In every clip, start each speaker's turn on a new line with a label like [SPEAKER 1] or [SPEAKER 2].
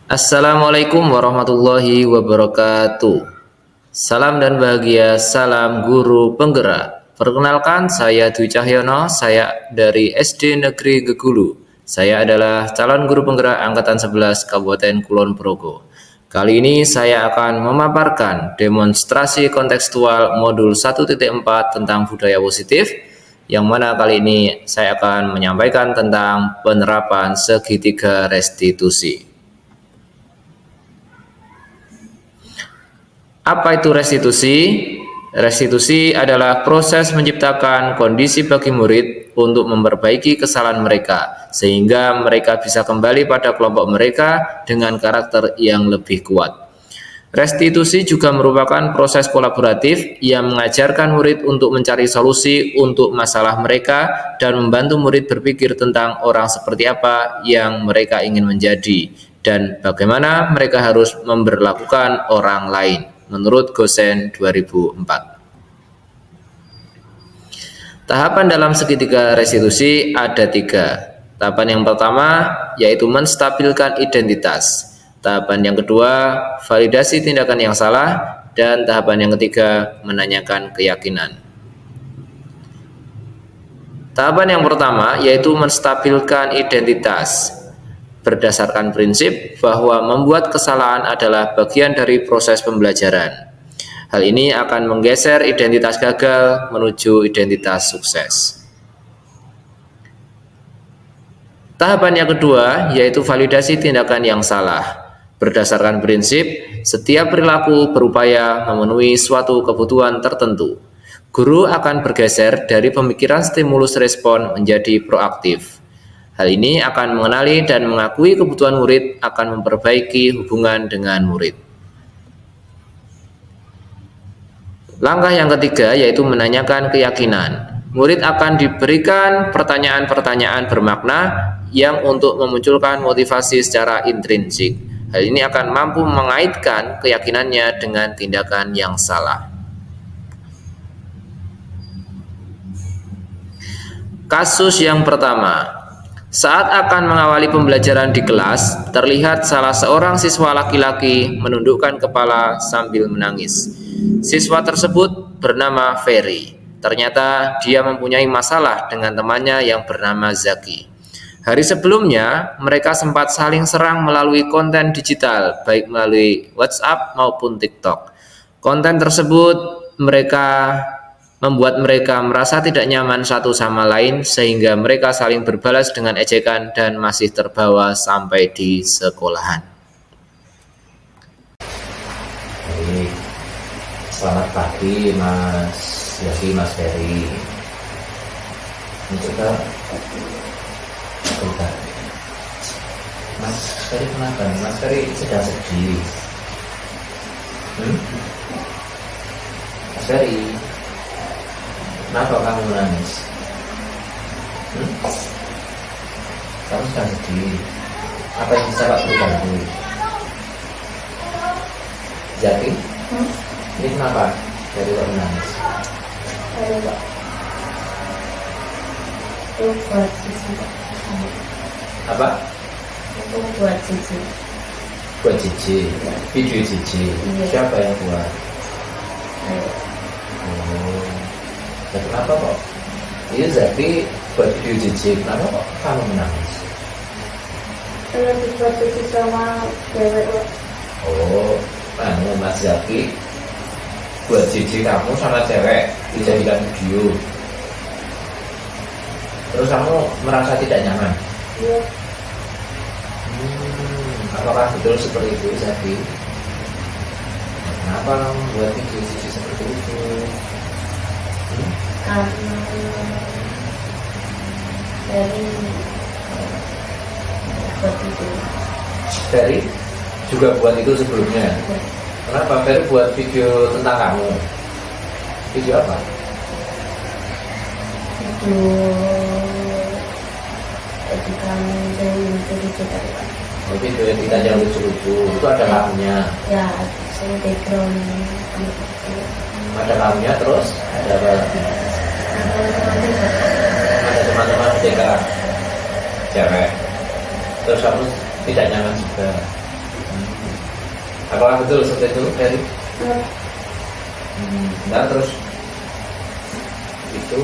[SPEAKER 1] Assalamualaikum warahmatullahi wabarakatuh. Salam dan bahagia, salam guru penggerak. Perkenalkan, saya Dwi Cahyono, saya dari SD Negeri Gegulu. Saya adalah calon guru penggerak Angkatan 11 Kabupaten Kulon Progo. Kali ini saya akan memaparkan demonstrasi kontekstual modul 1.4 tentang budaya positif, yang mana kali ini saya akan menyampaikan tentang penerapan segitiga restitusi. Apa itu restitusi? Restitusi adalah proses menciptakan kondisi bagi murid untuk memperbaiki kesalahan mereka, sehingga mereka bisa kembali pada kelompok mereka dengan karakter yang lebih kuat. Restitusi juga merupakan proses kolaboratif yang mengajarkan murid untuk mencari solusi untuk masalah mereka dan membantu murid berpikir tentang orang seperti apa yang mereka ingin menjadi dan bagaimana mereka harus memperlakukan orang lain. Menurut Gosen 2004. Tahapan dalam segitiga restitusi ada 3. Tahapan yang pertama yaitu menstabilkan identitas. Tahapan yang kedua, validasi tindakan yang salah. Dan tahapan yang ketiga, menanyakan keyakinan. Tahapan yang pertama yaitu menstabilkan identitas. Berdasarkan prinsip bahwa membuat kesalahan adalah bagian dari proses pembelajaran. Hal ini akan menggeser identitas gagal menuju identitas sukses. Tahapan yang kedua yaitu validasi tindakan yang salah. Berdasarkan prinsip, setiap perilaku berupaya memenuhi suatu kebutuhan tertentu. Guru akan bergeser dari pemikiran stimulus respon menjadi proaktif. Hal ini akan mengenali dan mengakui kebutuhan murid, akan memperbaiki hubungan dengan murid. Langkah yang ketiga yaitu menanyakan keyakinan. Murid akan diberikan pertanyaan-pertanyaan bermakna yang untuk memunculkan motivasi secara intrinsik. Hal ini akan mampu mengaitkan keyakinannya dengan tindakan yang salah. Kasus yang pertama. Saat akan mengawali pembelajaran di kelas, terlihat salah seorang siswa laki-laki menundukkan kepala sambil menangis. Siswa tersebut bernama Ferry. Ternyata dia mempunyai masalah dengan temannya yang bernama Zaki. Hari sebelumnya, mereka sempat saling serang melalui konten digital, baik melalui WhatsApp maupun TikTok. Konten tersebut membuat mereka merasa tidak nyaman satu sama lain sehingga mereka saling berbalas dengan ejekan dan masih terbawa sampai di sekolahan.
[SPEAKER 2] Baik, selamat pagi Mas Yosi, Mas Ferry. Mencoba bentar. Mas Ferry kenapa? Mas Ferry sedang sedih. Mas Ferry, kenapa kamu menangis? Kamu sedang sedih. Apa yang bisa Pak Guru bantu? Zaki? Ini kenapa dari kok menangis?
[SPEAKER 3] Ada Pak. Itu buat cici.
[SPEAKER 2] Apa?
[SPEAKER 3] Itu buat cici.
[SPEAKER 2] Buat cici. Video cici.
[SPEAKER 3] Iya.
[SPEAKER 2] Siapa yang buat?
[SPEAKER 3] Ayo.
[SPEAKER 2] Oh. Dan kenapa kok? Iya Zaki buat video cici. Kenapa kok kamu menangis?
[SPEAKER 3] Saya dibuat cici sama cewek Pak.
[SPEAKER 2] Oh, Mas Zaki buat cici kamu sama cewek dijadikan video. Terus kamu merasa tidak nyaman?
[SPEAKER 3] Iya.
[SPEAKER 2] Apakah betul seperti itu Zaki? Kenapa kamu buat video cici seperti itu?
[SPEAKER 3] Karena dari buat itu.
[SPEAKER 2] Ferry juga buat itu sebelumnya. Kenapa Ferry buat video tentang kamu? Video apa?
[SPEAKER 3] Itu editan dari lucu tadi Pak.
[SPEAKER 2] Oh, video editan yang lucu-lucu. Itu ada kamunya.
[SPEAKER 3] Ya, saya background.
[SPEAKER 2] Ada kamunya terus ada apa lagi? Ada teman-teman TK cewek. Terus kamu tidak nyaman juga. Apakah betul seperti itu, Ferry?
[SPEAKER 3] Ya.
[SPEAKER 2] Nah, terus itu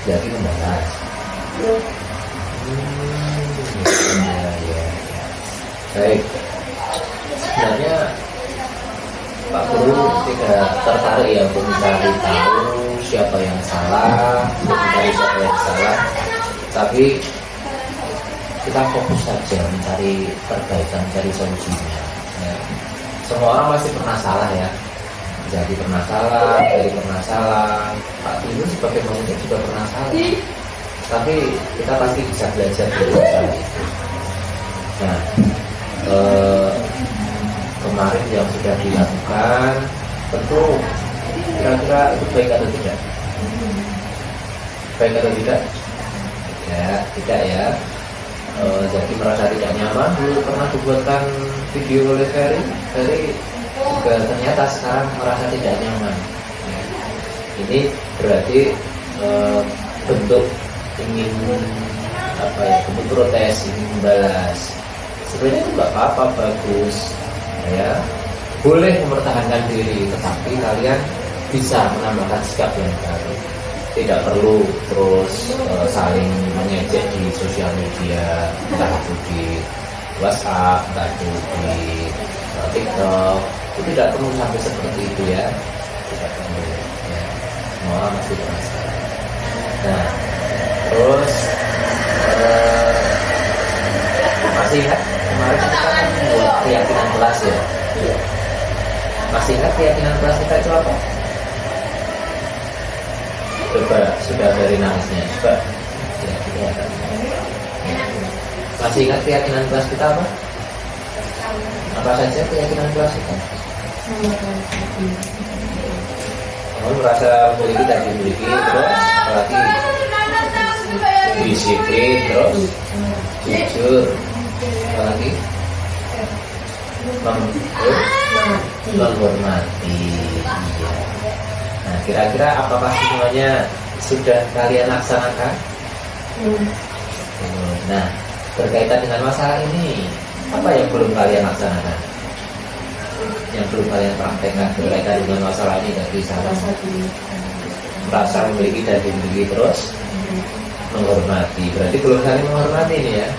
[SPEAKER 2] jadi membalas.
[SPEAKER 3] Ya.
[SPEAKER 2] Ya. Baik. Sebenarnya Pak Guru tidak tertarik ya untuk mencari tahu siapa yang salah, mencari siapa yang salah, tapi kita fokus saja mencari perbaikan, mencari solusinya. Ya. Semua orang pasti pernah salah ya. Jadi pernah salah, dari pernah salah, Pak Guru sebagai manusia juga pernah salah. Tapi kita pasti bisa belajar dari salah itu. Nah, kemarin yang sudah dilakukan tentu kira-kira itu baik atau tidak? Baik atau tidak? Ya, tidak ya. Jadi merasa tidak nyaman. Dulu pernah dibuatkan video oleh Ferry juga ternyata sekarang merasa tidak nyaman. Ya. Ini berarti bentuk ingin apa ya, bentuk protes, ingin membalas. Sebenarnya itu nggak apa-apa, bagus ya, boleh mempertahankan diri, tetapi kalian bisa menambahkan sikap yang baru. Tidak perlu terus saling mengejek di sosial media, entah itu di WhatsApp, entah itu di TikTok. Itu tidak perlu sampai seperti itu ya, tidak perlu ya. Semua orang masih penasaran. Nah, terus masih ingat kemarin kita kan buat keyakinan kelas ya. Masih ingat keyakinan kelas kita itu apa? Coba sudah dari nangisnya, coba. Ya, kelihatan. Masih ingat keyakinan kelas kita apa? Apa saja keyakinan kelas kita? Kamu merasa memiliki dan dimiliki, terus apalagi disiplin, terus jujur, apalagi menghormati. Iya. Nah, kira-kira apakah semuanya sudah kalian laksanakan? Nah, berkaitan dengan masalah ini, apa yang belum kalian laksanakan? Yang belum kalian praktekkan berkaitan dengan masalah ini dari sana? Merasa memiliki dan dimiliki, terus menghormati. Berarti belum saling menghormati ini ya.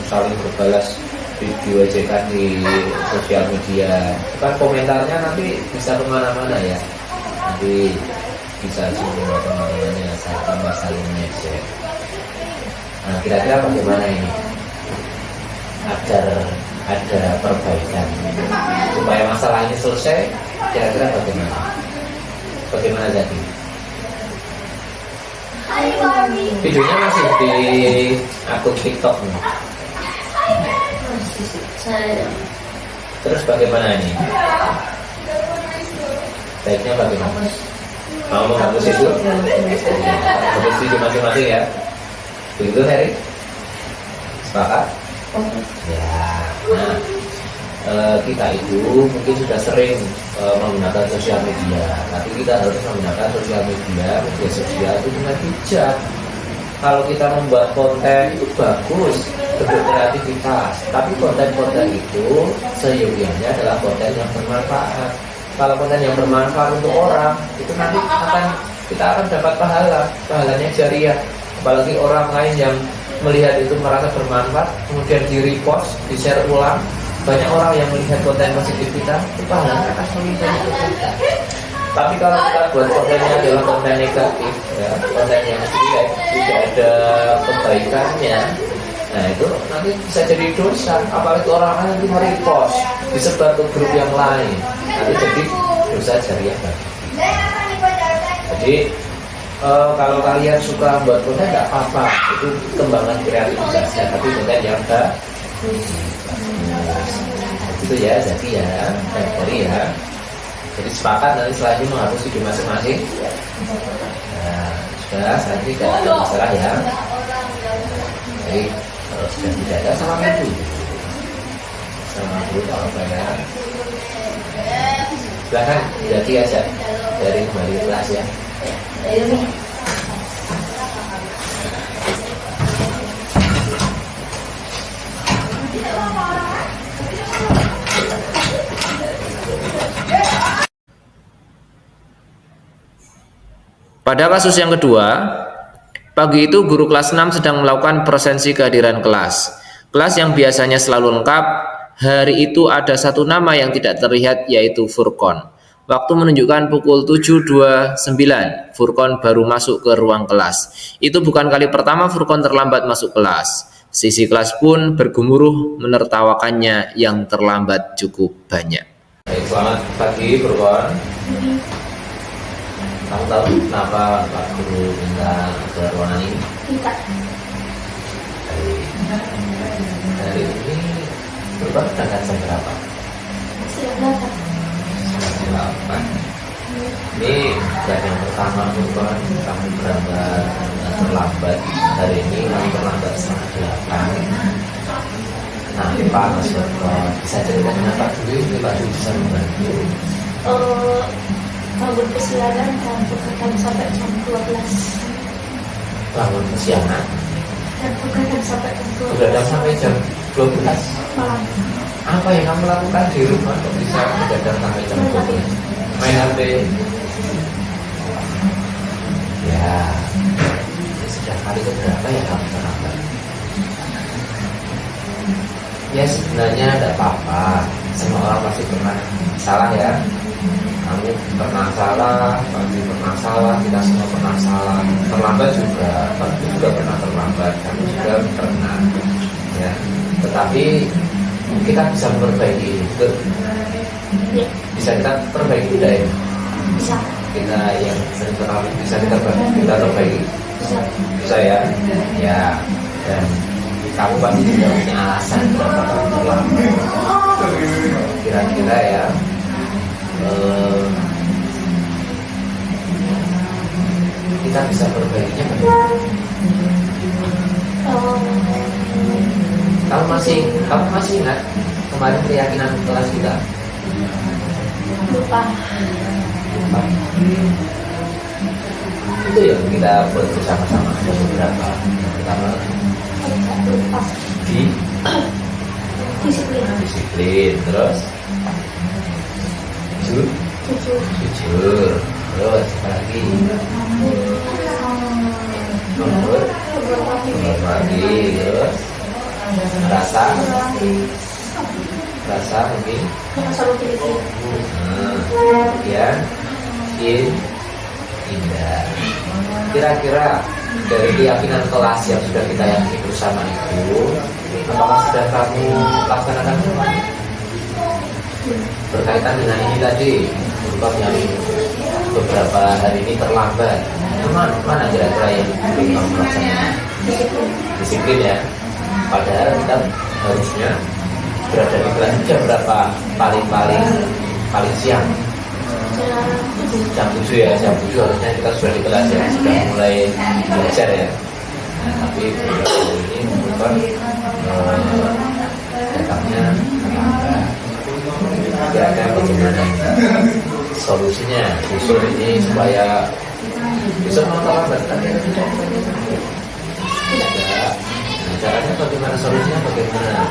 [SPEAKER 2] Saling berbalas video ejekan di sosial media. Kan komentarnya nanti bisa kemana-mana ya. Nanti bisa semua teman-temannya tambah saling mengejek. Nah, kira-kira bagaimana ini agar ada perbaikan supaya masalah ini selesai? Kira-kira bagaimana jadi? Videonya masih di akun TikTok nih. Terus bagaimana ini? Baiknya bagaimana? Mau menghapus itu? Hapus video masing-masing ya. Begitu Ferry? Sepakat? Ya. Nah, kita itu mungkin sudah sering menggunakan sosial media, tapi kita harus menggunakan sosial media sosial itu dengan bijak. Kalau kita membuat konten itu bagus, bentuk kreativitas, tapi konten-konten itu seyogianya adalah konten yang bermanfaat. Kalau konten yang bermanfaat untuk orang, itu nanti kita akan dapat pahalanya jariah. Apalagi orang lain yang melihat itu merasa bermanfaat, kemudian di-repost, di-share ulang, banyak orang yang melihat konten positif kita, itu pahalanya akan melihat itu kita. Tapi kalau kita buat kontennya adalah konten negatif, ya, konten yang tidak ada kebaikannya, nah itu nanti bisa jadi dosa. Apalagi orang lain nanti merepost, disebar ke grup yang lain, nanti jadi dosa jariah bagi kita. Jadi kalau kalian suka buat konten nggak apa-apa, itu kembangan kreativitasnya, tapi konten yang itu ya, jadi ya, dari ya. Jadi sepakat nanti selanjutnya menghapus video masing-masing. Nah, sudah, saya tidak ada masalah ya. Jadi kalau sudah tidak ada, sama dulu. Sama dulu apa ya? Silahkan jadi aja dari kembali ke kelas ya.
[SPEAKER 1] Pada kasus yang kedua, pagi itu guru kelas 6 sedang melakukan presensi kehadiran kelas. Kelas yang biasanya selalu lengkap, hari itu ada satu nama yang tidak terlihat, yaitu Furqon. Waktu menunjukkan pukul 7.29, Furqon baru masuk ke ruang kelas. Itu bukan kali pertama Furqon terlambat masuk kelas. Sisi kelas pun bergemuruh menertawakannya yang terlambat cukup banyak.
[SPEAKER 2] Baik, selamat pagi Furqon. Kamu tahu kenapa Pak Guru minta ke ruangan ini?
[SPEAKER 3] Tidak.
[SPEAKER 2] Dari ini Furqon berangkat jam berapa?
[SPEAKER 3] Silakan.
[SPEAKER 2] Setengah 8. Ini dan yang pertama Furqon, kamu berangkat terlambat. Hari ini kamu terlambat setengah 8. Nah, Pak Mas Furqon, bisa cerita kenapa dulu ini Pak Guru bisa membantu?
[SPEAKER 3] Bangun kesiangan dan begadang sampai jam 12.
[SPEAKER 2] Bangun kesiangan
[SPEAKER 3] Dan begadang sampai jam 12.
[SPEAKER 2] begadang sampai jam 12.
[SPEAKER 3] Malam.
[SPEAKER 2] Apa yang kamu lakukan di rumah kok bisa begadang sampai jam 12? Main HP. Ya, ini sudah kali keberapa ya kamu terlambat? Ya sebenarnya tidak apa-apa. Semua orang pasti pernah salah ya. Kamu pernah salah, pasti pernah salah, kita semua pernah salah. Terlambat juga, pasti juga pernah terlambat. Kamu juga pernah, ya. Tetapi kita bisa memperbaiki itu.
[SPEAKER 3] Ya,
[SPEAKER 2] Bisa kita perbaiki tidak ya?
[SPEAKER 3] bisa.
[SPEAKER 2] Kita yang sering terlambat bisa kita perbaiki.
[SPEAKER 3] Bisa.
[SPEAKER 2] Bisa ya? Ya. Dan kamu pasti juga punya alasan kenapa kamu terlambat. Kira-kira ya. Kita bisa perbaikinya bagaimana? Kamu masih ingat kemarin keyakinan kelas kita?
[SPEAKER 3] Lupa.
[SPEAKER 2] Lupa. Itu yang kita buat bersama-sama ada beberapa. Yang pertama
[SPEAKER 3] Lupa.
[SPEAKER 2] disiplin, terus
[SPEAKER 3] Jujur.
[SPEAKER 2] jujur, terus apa lagi? Menghormati, terus rasa mungkin.
[SPEAKER 3] Selalu pilih.
[SPEAKER 2] Kemudian indah. Kira-kira dari keyakinan kelas yang sudah kita yakini bersama itu, apakah sudah kamu laksanakan semua? Berkaitan dengan ini tadi, Furqon yang beberapa hari ini terlambat. Mana kira-kira yang belum kamu laksanakan? Disiplin ya. Padahal kita harusnya berada di kelas jam berapa? Paling siang. Jam 7 ya, jam 7 harusnya kita sudah di kelas ya, sudah mulai belajar ya. Tapi ini Furqon datangnya terlambat. Kira-kira bagaimana solusinya usul ini supaya bisa terlambat kan? Caranya bagaimana, solusinya bagaimana?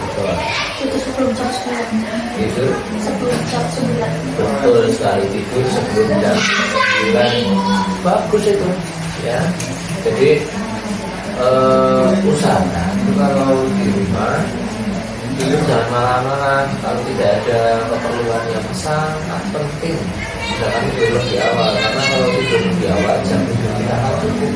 [SPEAKER 3] Itu sebelum jam 9.
[SPEAKER 2] Itu
[SPEAKER 3] Sebelum jam 9.
[SPEAKER 2] betul sekali, tidur sebelum jam 9. Bagus itu ya. Jadi usahakan kalau di rumah tidur jangan malam-malam kalau tidak ada keperluan yang sangat penting. Sudah kami tidur di awal, karena kalau tidur di awal jam 7 kita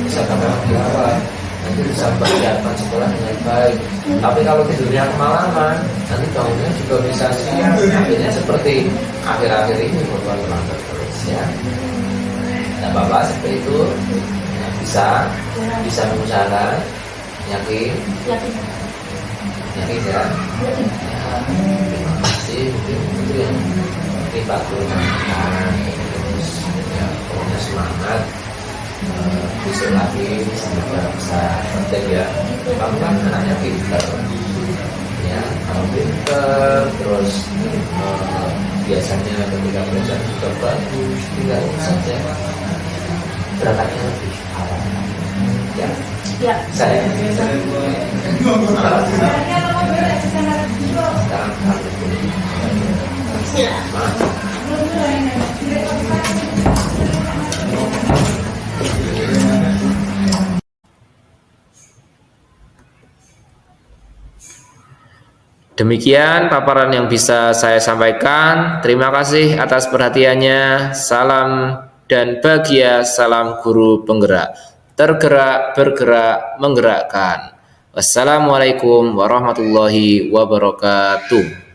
[SPEAKER 2] bisa bangun di awal, nanti bisa persiapan sekolah dengan baik. Tapi kalau tidurnya kemalaman, nanti bangunnya juga bisa siang. Akhirnya seperti akhir-akhir ini terlambat terus ya. Tidak apa-apa seperti itu ya, bisa mengusahakan. Yakin ya. Ya, terima kasih. Mungkin itu yang kita gunakan. Terus ya, pokoknya semangat. Besok lagi semoga bisa penting ya. Kamu kan anaknya pintar ya, kamu pintar. Terus biasanya ketika belajar juga bagus. Tinggal saja berangkatnya lebih awal ya.
[SPEAKER 3] Ya.
[SPEAKER 2] Saya sekarang harus
[SPEAKER 1] Demikian paparan yang bisa saya sampaikan. Terima kasih atas perhatiannya. Salam dan bahagia, salam guru penggerak. Tergerak, bergerak, menggerakkan. Wassalamualaikum warahmatullahi wabarakatuh.